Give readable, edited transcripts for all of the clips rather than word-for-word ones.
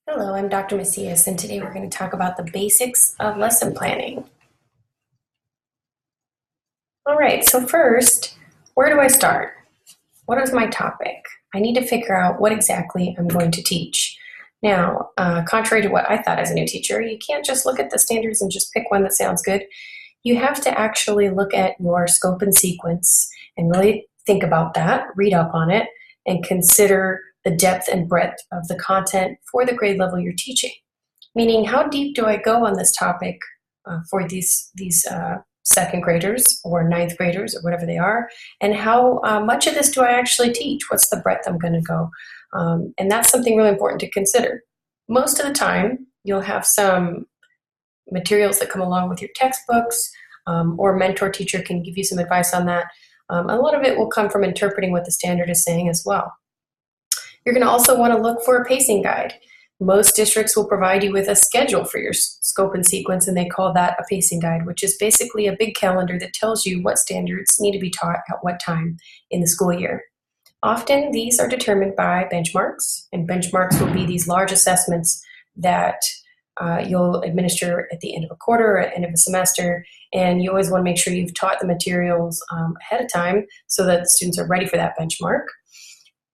Hello, I'm Dr. Macias, and today we're going to talk about the basics of lesson planning. All right, so first, where do I start? What is my topic? I need to figure out what exactly I'm going to teach. Now, contrary to what I thought as a new teacher, you can't just look at the standards and just pick one that sounds good. You have to actually look at your scope and sequence and really think about that, read up on it, and consider the depth and breadth of the content for the grade level you're teaching. Meaning, how deep do I go on this topic for these second graders or ninth graders or whatever they are, and how much of this do I actually teach? What's the breadth I'm going to go? And that's something really important to consider. Most of the time, you'll have some materials that come along with your textbooks, or a mentor teacher can give you some advice on that. A lot of it will come from interpreting what the standard is saying as well. You're going to also want to look for a pacing guide. Most districts will provide you with a schedule for your scope and sequence, and they call that a pacing guide, which is basically a big calendar that tells you what standards need to be taught at what time in the school year. Often these are determined by benchmarks, and benchmarks will be these large assessments that you'll administer at the end of a quarter or at the end of a semester, and you always want to make sure you've taught the materials ahead of time so that the students are ready for that benchmark.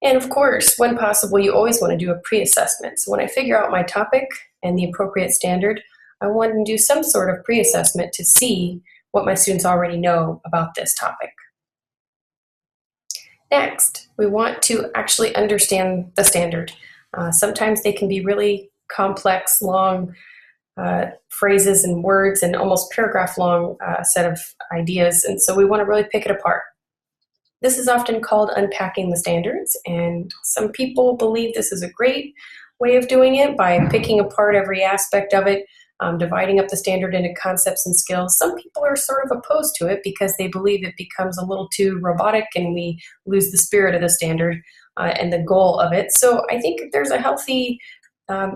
And of course, when possible, you always want to do a pre-assessment. So when I figure out my topic and the appropriate standard, I want to do some sort of pre-assessment to see what my students already know about this topic. Next, we want to actually understand the standard. Sometimes they can be really complex, long phrases and words and almost paragraph long set of ideas. And so we want to really pick it apart. This is often called unpacking the standards, and some people believe this is a great way of doing it by picking apart every aspect of it, dividing up the standard into concepts and skills. Some people are sort of opposed to it because they believe it becomes a little too robotic and we lose the spirit of the standard and the goal of it. So I think there's a healthy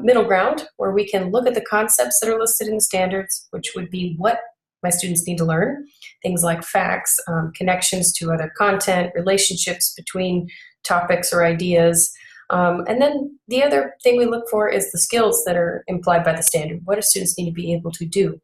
middle ground where we can look at the concepts that are listed in the standards, which would be what my students need to learn, things like facts, connections to other content, relationships between topics or ideas. And then the other thing we look for is the skills that are implied by the standard. What do students need to be able to do?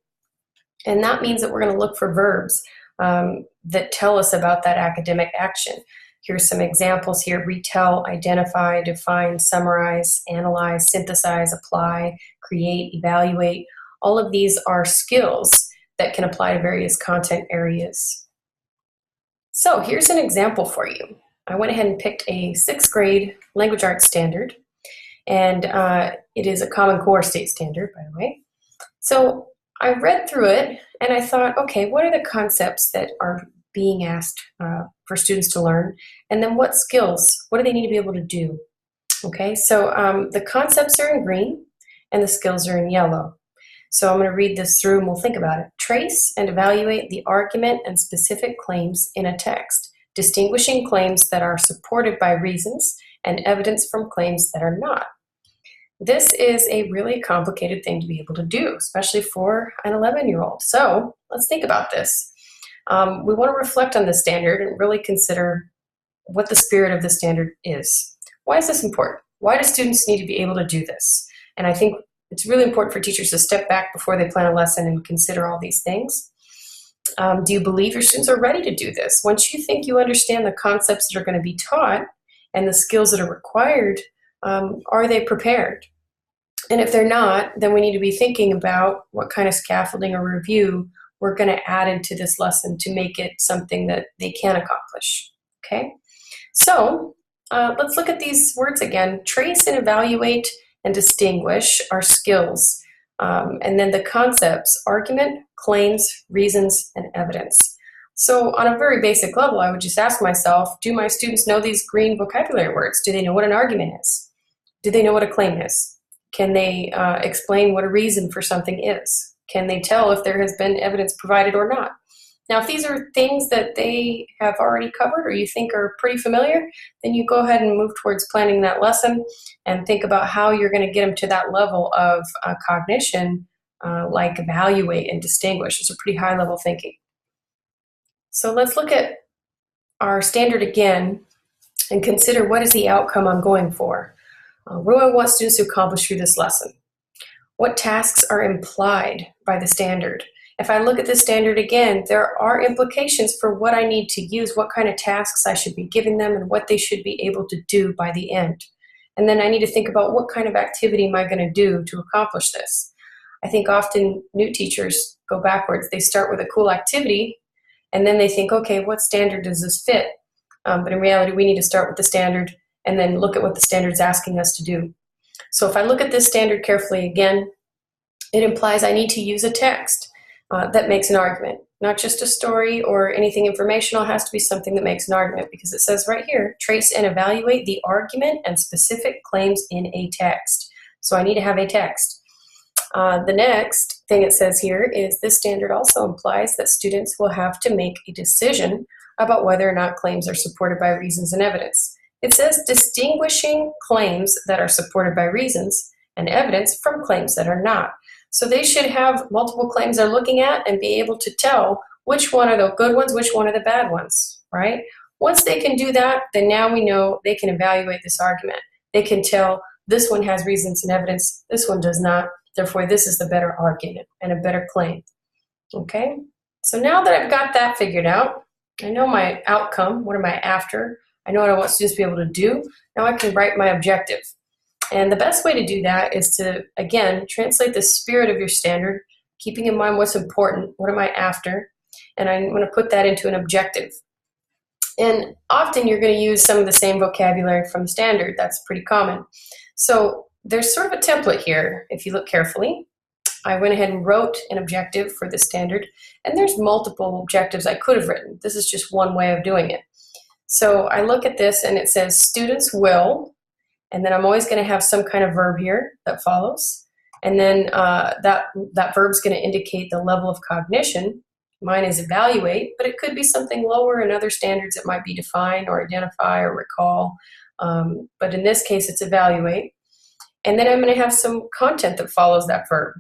And that means that we're going to look for verbs that tell us about that academic action. Here's some examples here: retell, identify, define, summarize, analyze, synthesize, apply, create, evaluate. All of these are skills that can apply to various content areas. So here's an example for you. I went ahead and picked a 6th grade language arts standard, and it is a Common Core state standard, by the way. So I read through it and I thought, okay, what are the concepts that are being asked for students to learn? And then what skills, what do they need to be able to do? Okay, so the concepts are in green and the skills are in yellow. So I'm going to read this through and we'll think about it. Trace and evaluate the argument and specific claims in a text, distinguishing claims that are supported by reasons and evidence from claims that are not. This is a really complicated thing to be able to do, especially for an 11-year-old. So let's think about this. We want to reflect on the standard and really consider what the spirit of the standard is. Why is this important? Why do students need to be able to do this? And I think it's really important for teachers to step back before they plan a lesson and consider all these things. Do you believe your students are ready to do this? Once you think you understand the concepts that are going to be taught and the skills that are required, are they prepared? And if they're not, then we need to be thinking about what kind of scaffolding or review we're going to add into this lesson to make it something that they can accomplish. Okay? So let's look at these words again. Trace and evaluate and distinguish our skills. And then the concepts: argument, claims, reasons, and evidence. So on a very basic level, I would just ask myself, do my students know these green vocabulary words? Do they know what an argument is? Do they know what a claim is? Can they explain what a reason for something is? Can they tell if there has been evidence provided or not? Now, if these are things that they have already covered or you think are pretty familiar, then you go ahead and move towards planning that lesson and think about how you're going to get them to that level of cognition, like evaluate and distinguish. It's a pretty high level thinking. So let's look at our standard again and consider what is the outcome I'm going for. What do I want students to accomplish through this lesson? What tasks are implied by the standard? If I look at the standard again, there are implications for what I need to use, what kind of tasks I should be giving them, and what they should be able to do by the end. And then I need to think about what kind of activity am I going to do to accomplish this. I think often new teachers go backwards. They start with a cool activity, and then they think, okay, what standard does this fit? But in reality, we need to start with the standard and then look at what the standard's asking us to do. So if I look at this standard carefully again, it implies I need to use a text that makes an argument, not just a story or anything informational. It has to be something that makes an argument, because it says right here, trace and evaluate the argument and specific claims in a text. So I need to have a text. The next thing it says here is this standard also implies that students will have to make a decision about whether or not claims are supported by reasons and evidence. It says distinguishing claims that are supported by reasons and evidence from claims that are not. So they should have multiple claims they're looking at and be able to tell which one are the good ones, which one are the bad ones, right? Once they can do that, then now we know they can evaluate this argument. They can tell this one has reasons and evidence, this one does not, therefore this is the better argument and a better claim, okay? So now that I've got that figured out, I know my outcome, what am I after? I know what I want students to be able to do. Now I can write my objective. And the best way to do that is to, again, translate the spirit of your standard, keeping in mind what's important, what am I after, and I'm going to put that into an objective. And often you're going to use some of the same vocabulary from the standard. That's pretty common. So there's sort of a template here, if you look carefully. I went ahead and wrote an objective for the standard, and there's multiple objectives I could have written. This is just one way of doing it. So I look at this and it says students will, and then I'm always going to have some kind of verb here that follows. And then that verb's going to indicate the level of cognition. Mine is evaluate, but it could be something lower. In other standards, it might be define or identify or recall. But in this case, it's evaluate. And then I'm going to have some content that follows that verb.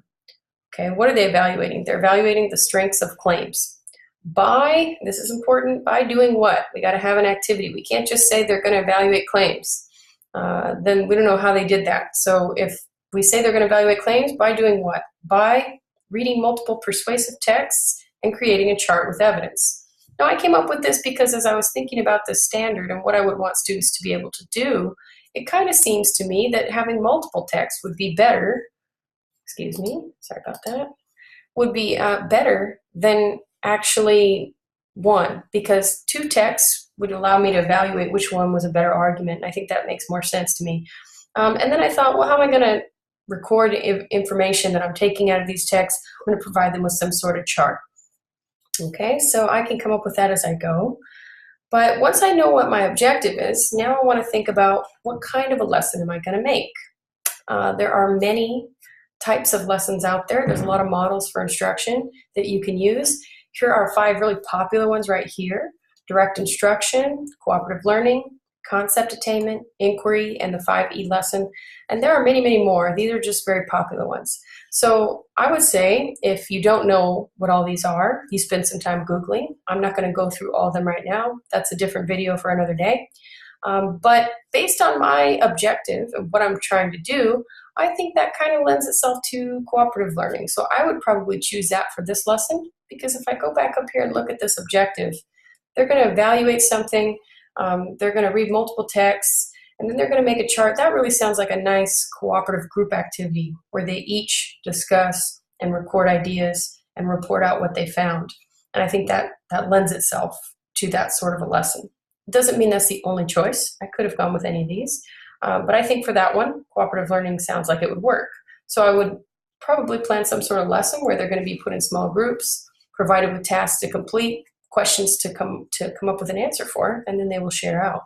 Okay, what are they evaluating? They're evaluating the strengths of claims. By, this is important, by doing what? We got to have an activity. We can't just say they're going to evaluate claims. Then we don't know how they did that. So if we say they're going to evaluate claims, by doing what? By reading multiple persuasive texts and creating a chart with evidence. Now I came up with this because as I was thinking about the standard and what I would want students to be able to do, it kind of seems to me that having multiple texts would be better, excuse me, sorry about that, would be better than actually one, because two texts would allow me to evaluate which one was a better argument. And I think that makes more sense to me. And then I thought, well, how am I going to record information that I'm taking out of these texts? I'm going to provide them with some sort of chart. Okay, so I can come up with that as I go. But once I know what my objective is, now I want to think about what kind of a lesson am I going to make? There are many types of lessons out there. There's a lot of models for instruction that you can use. Here are 5 really popular ones right here: direct instruction, cooperative learning, concept attainment, inquiry, and the 5E lesson. And there are many, many more. These are just very popular ones. So I would say if you don't know what all these are, you spend some time Googling. I'm not going to go through all of them right now. That's a different video for another day. But based on my objective and what I'm trying to do, I think that kind of lends itself to cooperative learning. So I would probably choose that for this lesson, because if I go back up here and look at this objective, they're going to evaluate something, they're going to read multiple texts, and then they're going to make a chart. That really sounds like a nice cooperative group activity where they each discuss and record ideas and report out what they found. And I think that lends itself to that sort of a lesson. It doesn't mean that's the only choice. I could have gone with any of these. But I think for that one, cooperative learning sounds like it would work. So I would probably plan some sort of lesson where they're going to be put in small groups, provided with tasks to complete, questions to come up with an answer for, and then they will share out.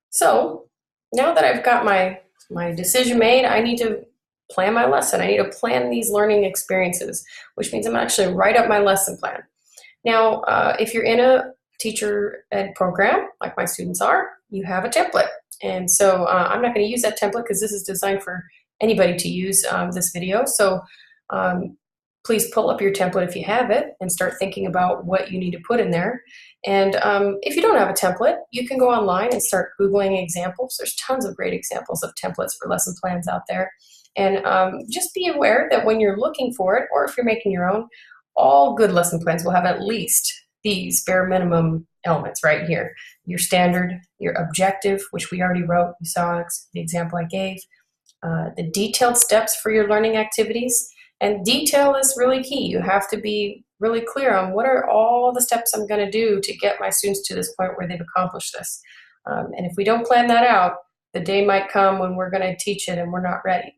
So now that I've got my decision made, I need to plan my lesson. I need to plan these learning experiences, which means I'm going to actually write up my lesson plan. Now, if you're in a teacher ed program, like my students are, you have a template. And so I'm not going to use that template because this is designed for anybody to use this video. So please pull up your template if you have it and start thinking about what you need to put in there. And if you don't have a template, you can go online and start Googling examples. There's tons of great examples of templates for lesson plans out there. And just be aware that when you're looking for it, or if you're making your own, all good lesson plans will have at least these bare minimum elements right here. Your standard, your objective, which we already wrote. You saw the example I gave. The detailed steps for your learning activities. And detail is really key. You have to be really clear on what are all the steps I'm going to do to get my students to this point where they've accomplished this. And if we don't plan that out, the day might come when we're going to teach it and we're not ready.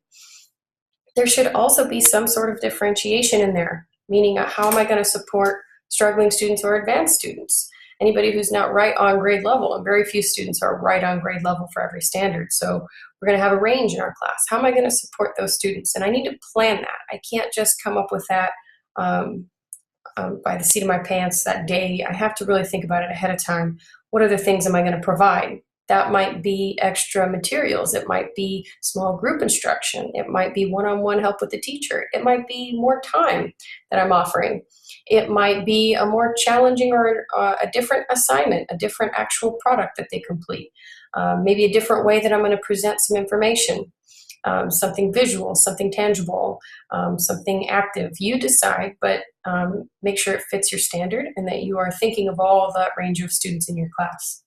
There should also be some sort of differentiation in there, meaning how am I going to support struggling students or advanced students? Anybody who's not right on grade level, and very few students are right on grade level for every standard. So we're going to have a range in our class. How am I going to support those students? And I need to plan that. I can't just come up with that by the seat of my pants that day. I have to really think about it ahead of time. What other things am I going to provide? That might be extra materials. It might be small group instruction. It might be one-on-one help with the teacher. It might be more time that I'm offering. It might be a more challenging or a different assignment, a different actual product that they complete. Maybe a different way that I'm going to present some information, something visual, something tangible, something active. You decide, but make sure it fits your standard and that you are thinking of all that range of students in your class.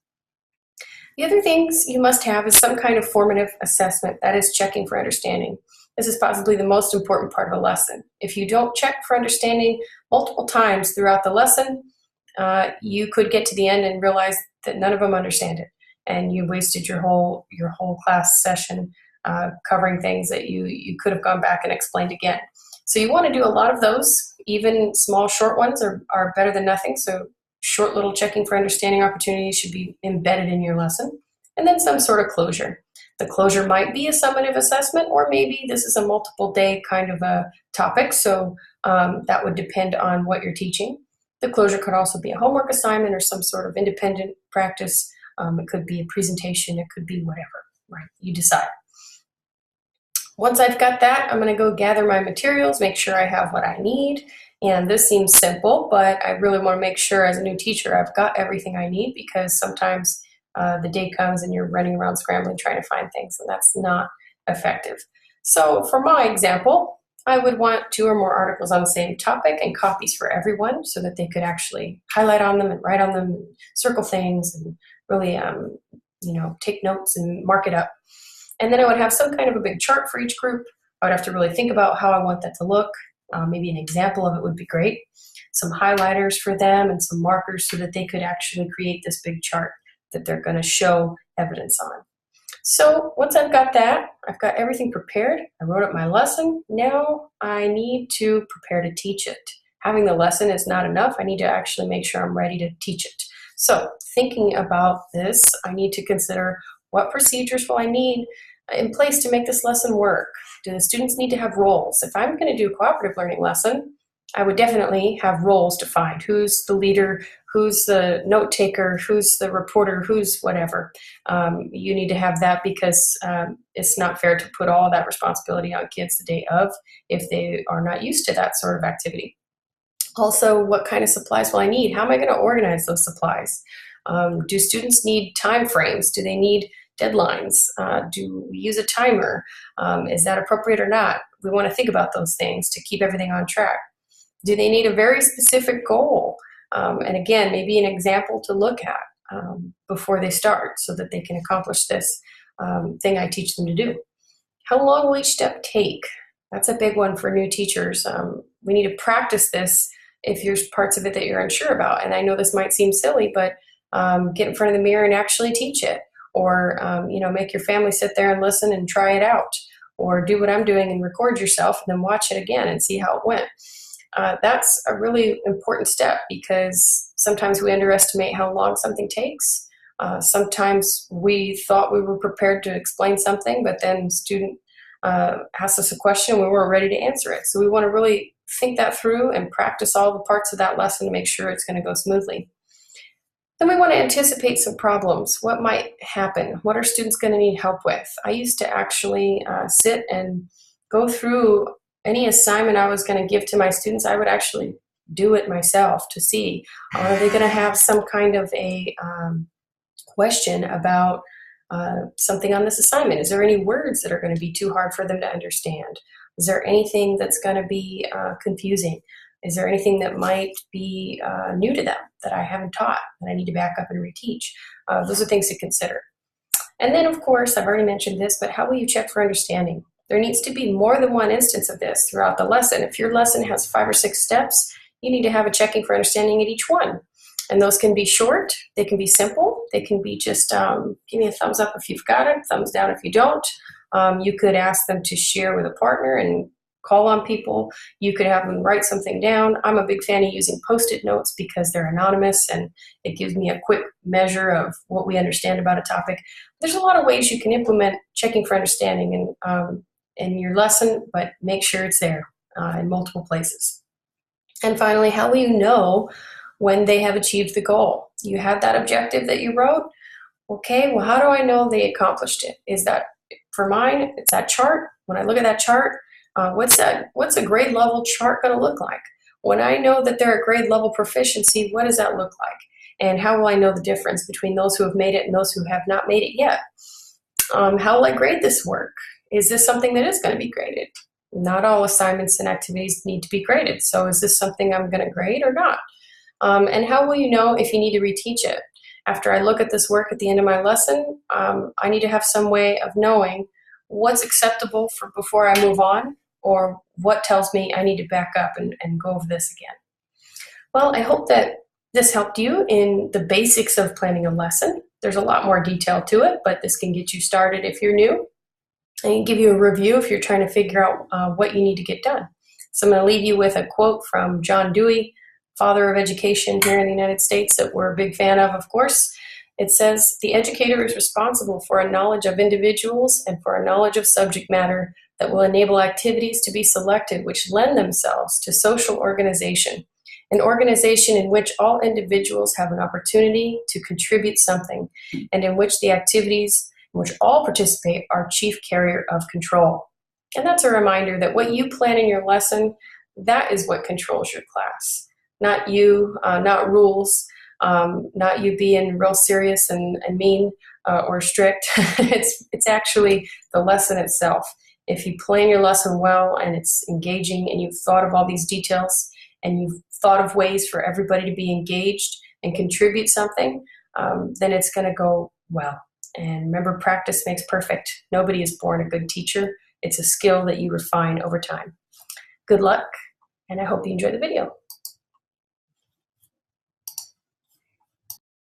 The other things you must have is some kind of formative assessment, that is checking for understanding. This is possibly the most important part of a lesson. If you don't check for understanding multiple times throughout the lesson, you could get to the end and realize that none of them understand it, and you wasted your whole class session covering things that you could have gone back and explained again. So you want to do a lot of those. Even small, short ones are better than nothing. So short little checking for understanding opportunities should be embedded in your lesson. And then some sort of closure. The closure might be a summative assessment, or maybe this is a multiple day kind of a topic. So that would depend on what you're teaching. The closure could also be a homework assignment or some sort of independent practice. It could be a presentation. It could be whatever, right? You decide. Once I've got that, I'm going to go gather my materials, make sure I have what I need. And this seems simple, but I really want to make sure as a new teacher I've got everything I need, because sometimes the day comes and you're running around scrambling trying to find things, and that's not effective. So for my example, I would want 2 or more articles on the same topic and copies for everyone so that they could actually highlight on them and write on them, and circle things, and really take notes and mark it up. And then I would have some kind of a big chart for each group. I would have to really think about how I want that to look. Maybe an example of it would be great. Some highlighters for them and some markers so that they could actually create this big chart that they're going to show evidence on. So once I've got that, I've got everything prepared. I wrote up my lesson. Now I need to prepare to teach it. Having the lesson is not enough. I need to actually make sure I'm ready to teach it. So thinking about this, I need to consider what procedures will I need in place to make this lesson work. Do the students need to have roles? If I'm going to do a cooperative learning lesson, I would definitely have roles defined. Who's the leader? Who's the note taker? Who's the reporter? Who's whatever? You need to have that, because it's not fair to put all that responsibility on kids the day of if they are not used to that sort of activity. Also, what kind of supplies will I need? How am I going to organize those supplies? Do students need time frames? Do they need deadlines? Do we use a timer? Is that appropriate or not? We want to think about those things to keep everything on track. Do they need a very specific goal? And again, maybe an example to look at before they start so that they can accomplish this thing I teach them to do. How long will each step take? That's a big one for new teachers. We need to practice this if there's parts of it that you're unsure about. And I know this might seem silly, but get in front of the mirror and actually teach it. Or make your family sit there and listen and try it out. Or do what I'm doing and record yourself and then watch it again and see how it went. That's a really important step, because sometimes we underestimate how long something takes. Sometimes we thought we were prepared to explain something, but then the student asked us a question and we weren't ready to answer it. So we want to really think that through and practice all the parts of that lesson to make sure it's going to go smoothly. Then we want to anticipate some problems. What might happen? What are students going to need help with? I used to actually sit and go through any assignment I was going to give to my students, I would actually do it myself to see, are they going to have some kind of a question about something on this assignment? Is there any words that are going to be too hard for them to understand? Is there anything that's going to be confusing? Is there anything that might be new to them that I haven't taught that I need to back up and reteach? Those are things to consider. And then, of course, I've already mentioned this, but how will you check for understanding? There needs to be more than one instance of this throughout the lesson. If your lesson has 5 or 6 steps, you need to have a checking for understanding at each one. And those can be short, they can be simple, they can be just give me a thumbs up if you've got it, thumbs down if you don't. You could ask them to share with a partner and call on people. You could have them write something down. I'm a big fan of using Post-it notes because they're anonymous and it gives me a quick measure of what we understand about a topic. There's a lot of ways you can implement checking for understanding in your lesson, but make sure it's there in multiple places. And finally, how will you know when they have achieved the goal? You have that objective that you wrote. Okay, well, how do I know they accomplished it? Is that, for mine, it's that chart. When I look at that chart, what's a grade level chart going to look like? When I know that they're at grade level proficiency, what does that look like? And how will I know the difference between those who have made it and those who have not made it yet? How will I grade this work? Is this something that is going to be graded? Not all assignments and activities need to be graded. So is this something I'm going to grade or not? And how will you know if you need to reteach it? After I look at this work at the end of my lesson, I need to have some way of knowing what's acceptable for before I move on, or what tells me I need to back up and go over this again. Well, I hope that this helped you in the basics of planning a lesson. There's a lot more detail to it, but this can get you started if you're new and give you a review if you're trying to figure out what you need to get done. So I'm going to leave you with a quote from John Dewey, father of education here in the United States that we're a big fan of course. It says, "The educator is responsible for a knowledge of individuals and for a knowledge of subject matter that will enable activities to be selected which lend themselves to social organization, an organization in which all individuals have an opportunity to contribute something, and in which the activities in which all participate are chief carrier of control." And that's a reminder that what you plan in your lesson, that is what controls your class. Not you, not rules, not you being real serious and mean or strict. It's actually the lesson itself. If you plan your lesson well and it's engaging and you've thought of all these details and you've thought of ways for everybody to be engaged and contribute something, then it's going to go well. And remember, practice makes perfect. Nobody is born a good teacher. It's a skill that you refine over time. Good luck, and I hope you enjoy the video.